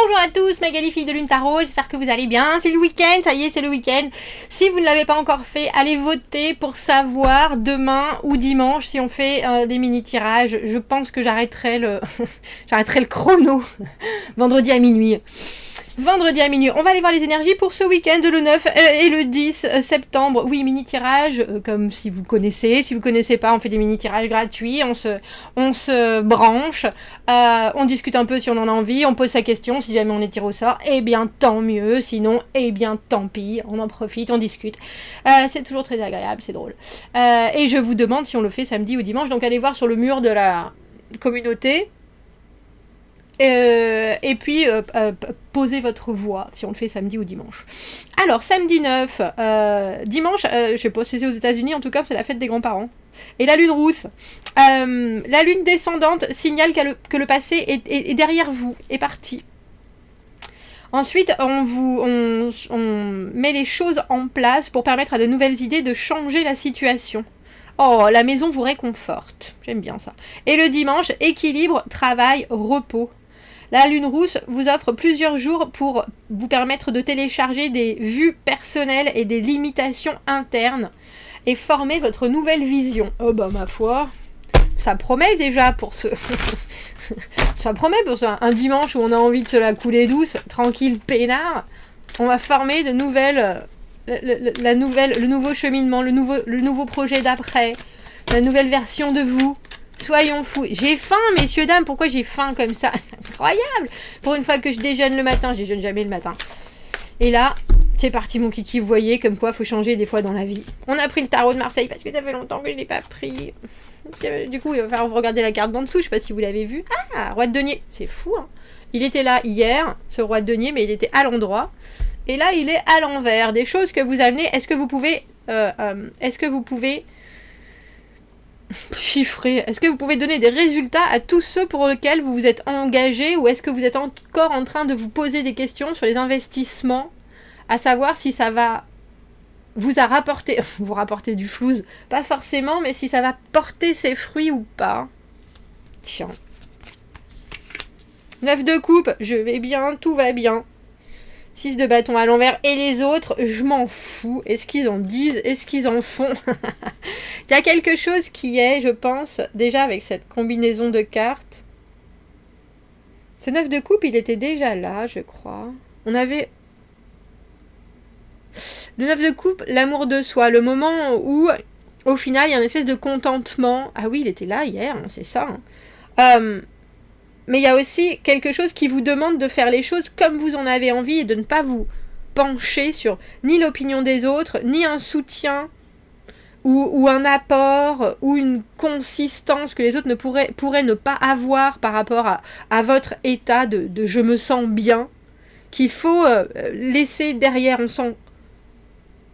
Bonjour à tous, Magali, fille de Lune Tarot, j'espère que vous allez bien. C'est le week-end, ça y est, c'est le week-end. Si vous ne l'avez pas encore fait, allez voter pour savoir demain ou dimanche si on fait des mini-tirages. Je pense que j'arrêterai le chrono vendredi à minuit. Vendredi à minuit, on va aller voir les énergies pour ce week-end, le 9 et le 10 septembre. Oui, mini-tirage, comme si vous connaissez. Si vous connaissez pas, on fait des mini-tirages gratuits, on se branche, on discute un peu si on en a envie, on pose sa question, si jamais on est tiré au sort, eh bien tant mieux, sinon, eh bien tant pis, on en profite, on discute. C'est toujours très agréable, c'est drôle. Et je vous demande si on le fait samedi ou dimanche, donc allez voir sur le mur de la communauté. Et puis posez votre voix si on le fait samedi ou dimanche. Alors samedi 9, dimanche, je sais pas si c'est aux États-Unis, en tout cas c'est la fête des grands-parents. Et la lune rousse, la lune descendante signale que le passé est derrière vous, est parti. Ensuite, on met les choses en place pour permettre à de nouvelles idées de changer la situation. Oh, la maison vous réconforte. J'aime bien ça. Et le dimanche, équilibre, travail, repos. La lune rousse vous offre plusieurs jours pour vous permettre de télécharger des vues personnelles et des limitations internes et former votre nouvelle vision. Oh bah ma foi, ça promet déjà pour ce... ça promet pour un dimanche où on a envie de se la couler douce, tranquille, peinard. On va former de nouvelles... le nouveau cheminement, le nouveau projet d'après, la nouvelle version de vous. Soyons fous. J'ai faim, messieurs, dames. Pourquoi j'ai faim comme ça? Incroyable. Pour une fois que je déjeune le matin. Je déjeune jamais le matin. Et là, c'est parti, mon kiki. Vous voyez, comme quoi, faut changer des fois dans la vie. On a pris le tarot de Marseille parce que ça fait longtemps que je l'ai pas pris. Du coup, il va falloir regarder la carte d'en dessous. Je sais pas si vous l'avez vu. Ah, roi de denier. C'est fou, hein. Il était là hier, ce roi de denier, mais il était à l'endroit. Et là, il est à l'envers. Des choses que vous amenez. Est-ce que vous pouvez chiffrer? Est-ce que vous pouvez donner des résultats à tous ceux pour lesquels vous vous êtes engagé, ou est-ce que vous êtes encore en train de vous poser des questions sur les investissements, à savoir si ça va vous rapporter du flouze, pas forcément, mais si ça va porter ses fruits ou pas. Tiens. 9 de coupe, je vais bien, tout va bien. 6 de bâton à l'envers, et les autres, je m'en fous. Est-ce qu'ils en disent? Est-ce qu'ils en font? Il y a quelque chose qui est, je pense, déjà avec cette combinaison de cartes. Ce 9 de coupe, il était déjà là, je crois. On avait... Le 9 de coupe, l'amour de soi, le moment où, au final, il y a une espèce de contentement. Ah oui, il était là hier, hein, c'est ça. Hein. Mais il y a aussi quelque chose qui vous demande de faire les choses comme vous en avez envie et de ne pas vous pencher sur ni l'opinion des autres, ni un soutien ou un apport ou une consistance que les autres pourraient ne pas avoir par rapport à votre état de je me sens bien, qu'il faut laisser derrière.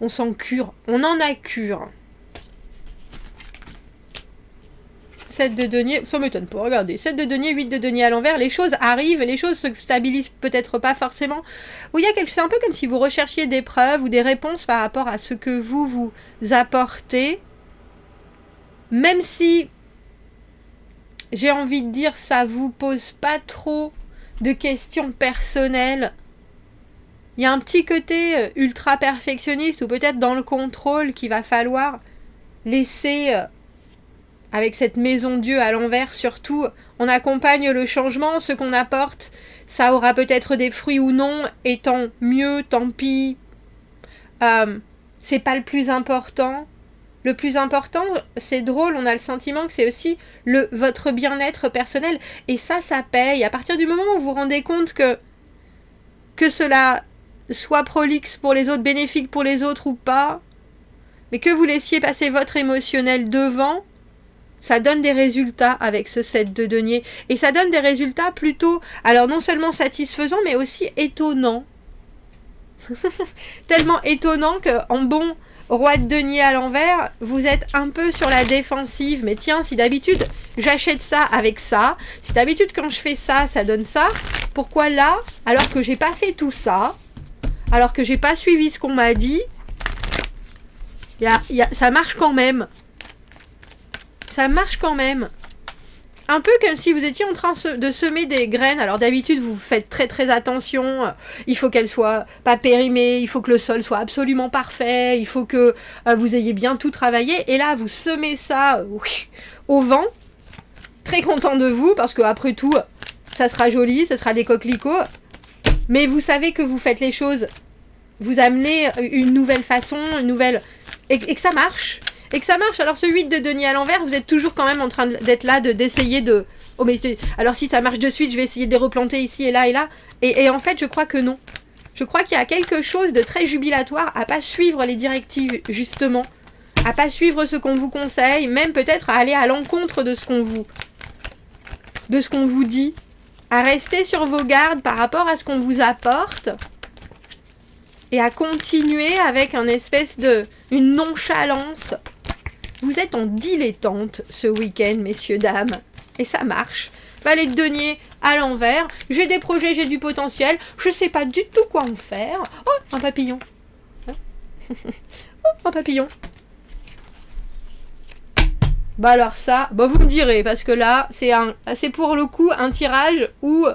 On s'en cure, on en a cure. 7 de denier, ça m'étonne pas, regardez, 7 de denier, 8 de denier à l'envers, les choses arrivent, les choses se stabilisent peut-être pas forcément. Oui, c'est un peu comme si vous recherchiez des preuves ou des réponses par rapport à ce que vous apportez, même si, j'ai envie de dire, ça vous pose pas trop de questions personnelles. Il y a un petit côté ultra perfectionniste ou peut-être dans le contrôle qu'il va falloir laisser... Avec cette maison Dieu à l'envers, surtout, on accompagne le changement, ce qu'on apporte, ça aura peut-être des fruits ou non, et tant mieux, tant pis. C'est pas le plus important. Le plus important, c'est drôle, on a le sentiment que c'est aussi votre bien-être personnel, et ça paye. À partir du moment où vous vous rendez compte que cela soit prolixe pour les autres, bénéfique pour les autres ou pas, mais que vous laissiez passer votre émotionnel devant, ça donne des résultats avec ce 7 de denier. Et ça donne des résultats plutôt, alors non seulement satisfaisants, mais aussi étonnants. Tellement étonnant qu'en bon roi de denier à l'envers, vous êtes un peu sur la défensive. Mais tiens, si d'habitude, j'achète ça avec ça, si d'habitude, quand je fais ça, ça donne ça, pourquoi là, alors que j'ai pas fait tout ça, alors que j'ai pas suivi ce qu'on m'a dit, ça marche quand même. Ça marche quand même. un peu comme si vous étiez en train de semer des graines. Alors d'habitude, vous faites très très attention. Il faut qu'elles soient pas périmées, il faut que le sol soit absolument parfait, il faut que vous ayez bien tout travaillé. Et là, vous semez ça au vent. Très content de vous, parce que après tout, ça sera joli, ça sera des coquelicots. Mais vous savez que vous faites les choses, vous amenez une nouvelle façon, une nouvelle... Et que ça marche. Et que ça marche. Alors ce 8 de denier à l'envers, vous êtes toujours quand même en train d'être là, d'essayer de... Oh mais alors si ça marche de suite, je vais essayer de les replanter ici et là et là. Et en fait, je crois que non. Je crois qu'il y a quelque chose de très jubilatoire à pas suivre les directives, justement. À pas suivre ce qu'on vous conseille, même peut-être à aller à l'encontre de ce qu'on vous dit. À rester sur vos gardes par rapport à ce qu'on vous apporte. Et à continuer avec une nonchalance. Vous êtes en dilettante ce week-end, messieurs, dames. Et ça marche. Valet de denier à l'envers. J'ai des projets, j'ai du potentiel. Je sais pas du tout quoi en faire. Oh, un papillon. Oh, un papillon. Bah alors ça, vous me direz, parce que là, c'est pour le coup un tirage où...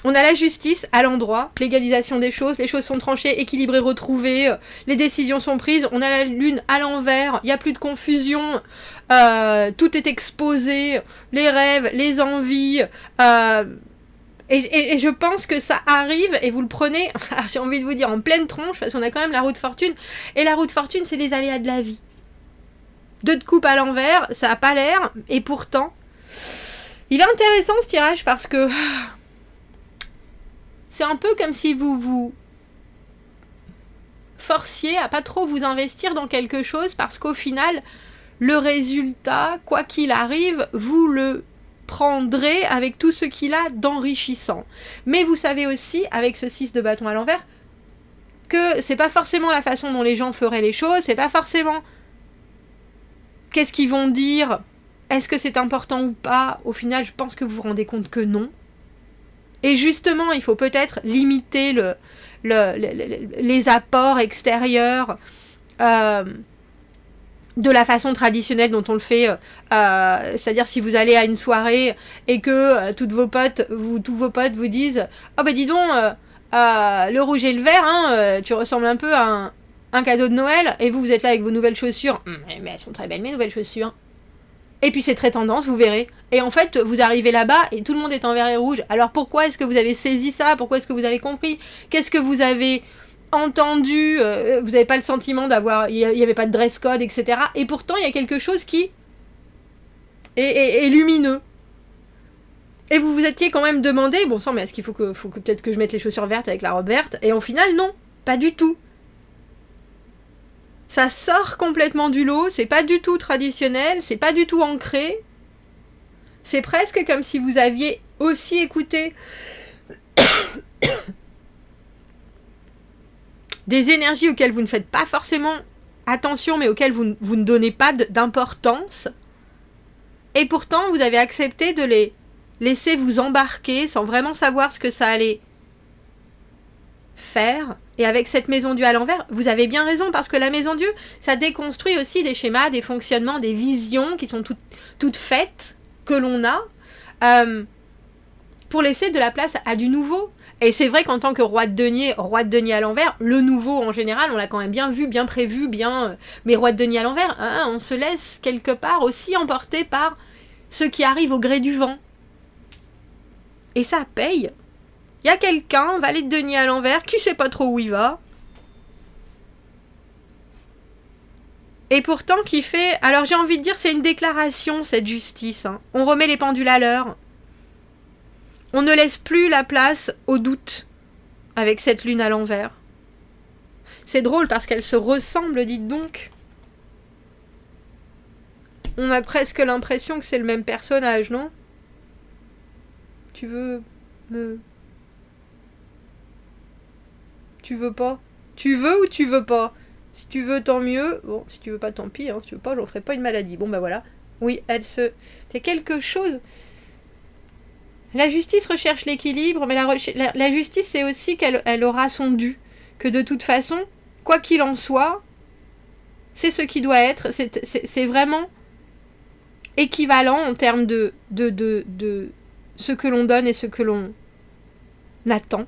on a la justice à l'endroit, l'égalisation des choses, les choses sont tranchées, équilibrées, retrouvées, les décisions sont prises, on a la lune à l'envers, il n'y a plus de confusion, tout est exposé, les rêves, les envies, et je pense que ça arrive, et vous le prenez, j'ai envie de vous dire, en pleine tronche, parce qu'on a quand même la roue de fortune, et la roue de fortune, c'est les aléas de la vie. 2 de coupe à l'envers, ça n'a pas l'air, et pourtant, il est intéressant ce tirage, parce que... C'est un peu comme si vous vous forciez à pas trop vous investir dans quelque chose parce qu'au final, le résultat, quoi qu'il arrive, vous le prendrez avec tout ce qu'il a d'enrichissant. Mais vous savez aussi, avec ce 6 de bâton à l'envers, que c'est pas forcément la façon dont les gens feraient les choses, c'est pas forcément qu'est-ce qu'ils vont dire, est-ce que c'est important ou pas. Au final, je pense que vous vous rendez compte que non. Et justement, il faut peut-être limiter les apports extérieurs de la façon traditionnelle dont on le fait. C'est-à-dire si vous allez à une soirée et que tous vos potes vous disent « Oh bah dis donc, le rouge et le vert, tu ressembles un peu à un cadeau de Noël. » Et vous êtes là avec vos nouvelles chaussures. Mais elles sont très belles mes nouvelles chaussures. Et puis c'est très tendance, vous verrez. Et en fait, vous arrivez là-bas et tout le monde est en vert et rouge. Alors pourquoi est-ce que vous avez saisi ça? Pourquoi est-ce que vous avez compris? Qu'est-ce que vous avez entendu? Vous n'avez pas le sentiment d'avoir... Il n'y avait pas de dress code, etc. Et pourtant, il y a quelque chose qui est lumineux. Et vous vous étiez quand même demandé, bon sang, mais est-ce qu'il faut que peut-être que je mette les chaussures vertes avec la robe verte? Et au final, non, pas du tout. Ça sort complètement du lot, c'est pas du tout traditionnel, c'est pas du tout ancré. C'est presque comme si vous aviez aussi écouté des énergies auxquelles vous ne faites pas forcément attention, mais auxquelles vous ne donnez pas d'importance. Et pourtant, vous avez accepté de les laisser vous embarquer sans vraiment savoir ce que ça allait faire. Et avec cette maison Dieu à l'envers, vous avez bien raison, parce que la maison Dieu, ça déconstruit aussi des schémas, des fonctionnements, des visions qui sont toutes faites, que l'on a, pour laisser de la place à du nouveau. Et c'est vrai qu'en tant que roi de denier à l'envers, le nouveau en général, on l'a quand même bien vu, bien prévu, bien... mais roi de denier à l'envers, on se laisse quelque part aussi emporter par ce qui arrive au gré du vent. Et ça paye. Il y a quelqu'un, valet de denier à l'envers, qui sait pas trop où il va. Et pourtant qui fait... Alors j'ai envie de dire, c'est une déclaration, cette justice. On remet les pendules à l'heure. On ne laisse plus la place au doute avec cette lune à l'envers. C'est drôle parce qu'elle se ressemble, dites donc. On a presque l'impression que c'est le même personnage, non? Tu veux me... Tu veux pas? Tu veux ou tu veux pas? Si tu veux, tant mieux. Bon, si tu veux pas, tant pis. Si tu veux pas, j'en ferai pas une maladie. Bon, bah voilà. Oui, c'est quelque chose... La justice recherche l'équilibre, mais la justice, c'est aussi qu'elle aura son dû. Que de toute façon, quoi qu'il en soit, c'est ce qui doit être. C'est vraiment équivalent en termes de ce que l'on donne et ce que l'on attend.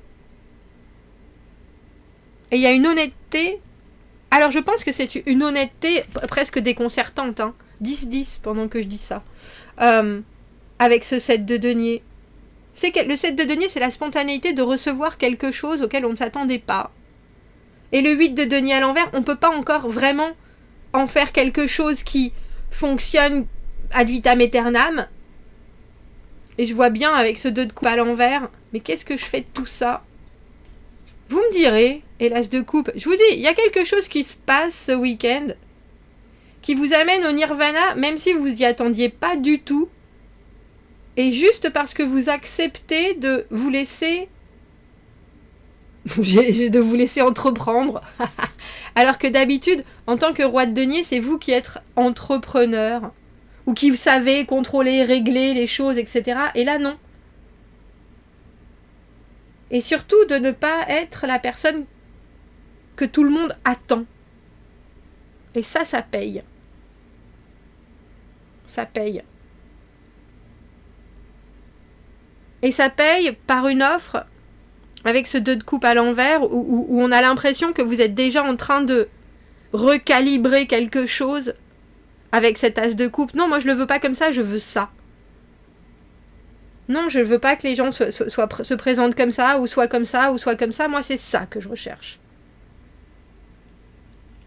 Et il y a une honnêteté. Alors je pense que c'est une honnêteté presque déconcertante. 10-10 pendant que je dis ça. Avec ce 7 de denier. C'est que le 7 de denier, c'est la spontanéité de recevoir quelque chose auquel on ne s'attendait pas. Et le 8 de denier à l'envers, on ne peut pas encore vraiment en faire quelque chose qui fonctionne ad vitam aeternam. Et je vois bien avec ce 2 de coupe à l'envers, mais qu'est-ce que je fais de tout ça? Vous me direz, et l'as de coupe, je vous dis, il y a quelque chose qui se passe ce week-end qui vous amène au nirvana, même si vous y attendiez pas du tout. Et juste parce que vous acceptez de vous laisser entreprendre. Alors que d'habitude, en tant que roi de denier, c'est vous qui êtes entrepreneur. Ou qui savez contrôler, régler les choses, etc. Et là, non. Et surtout, de ne pas être la personne que tout le monde attend. Et ça paye. Ça paye. Et ça paye par une offre avec ce 2 de coupe à l'envers où on a l'impression que vous êtes déjà en train de recalibrer quelque chose avec cet as de coupe. Non, moi je le veux pas comme ça, je veux ça. Non, je veux pas que les gens se présentent comme ça, ou soient comme ça, ou soient comme ça. Moi, c'est ça que je recherche.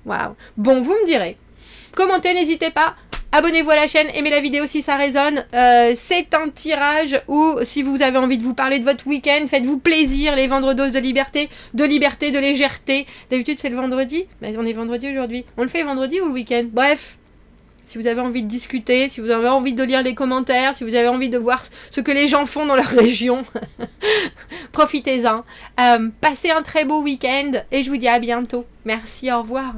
Waouh. Bon, vous me direz. Commentez, n'hésitez pas. Abonnez-vous à la chaîne, aimez la vidéo si ça résonne. C'est un tirage où, si vous avez envie de vous parler de votre week-end, faites-vous plaisir, les vendredoses de liberté, de légèreté. D'habitude, c'est le vendredi, mais on est vendredi aujourd'hui. On le fait vendredi ou le week-end? Bref, si vous avez envie de discuter, si vous avez envie de lire les commentaires, si vous avez envie de voir ce que les gens font dans leur région, profitez-en. Passez un très beau week-end et je vous dis à bientôt. Merci, au revoir.